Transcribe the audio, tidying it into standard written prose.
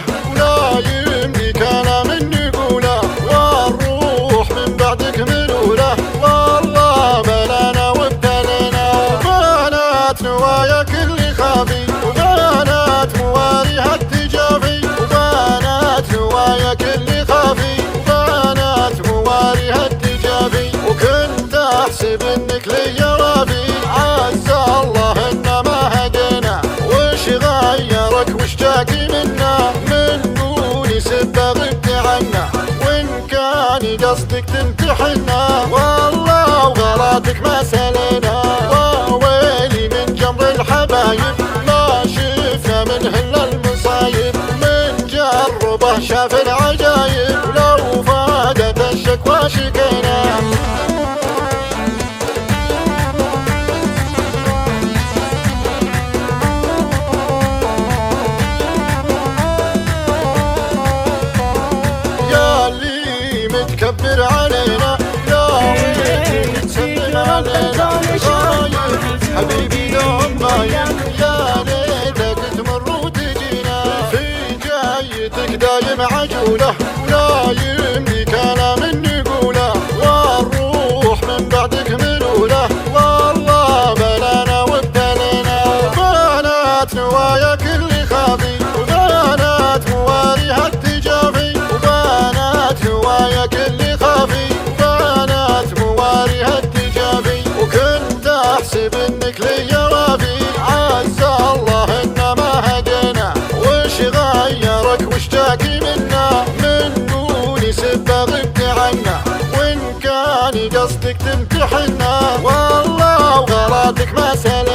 معجولة ولا يمدي كلام نقوله، والروح من بعدك ملولة والله بلانا وابتلينا. وبانت نواياك اللي خافي وبانت مواريها التجافي، وبانت نواياك اللي خافي وبانت مواريها التجافي، وكنت احسب انك لي وافي. عز الله ان ما هدينا وش غيرك وش جاكي منا، من دون سبة غبت عنا وان كان قصدك تمتحنا، والله وغلطك ما سلينا. وويلي من جمر الحبايب ما شفنا منه الا المصايب، من جربه شاف العجايب لو فادت الشكوى شكينا. متكبر علينا يا ويلي تسلم علينا، غايب حبيبي يوم غايب يا ليتك تمر وتجينا. في جايتك دايم عجولة ولا يمدي كلام نقوله، والروح من بعدك ملولة والله بلانا وابتلينا. وبانت نواياك اللي خافي وبانت مواريها التجافي، وبانت نواياك اللي خافي وبانت مواريها التجافي، وكنت احسب انك لي وافي. عز الله ان ما هدينا وش غيرك وش جاكي منا، من دون سبة غبت عنا وان كان قصدك تمتحنا، والله وغلطك ما سلم.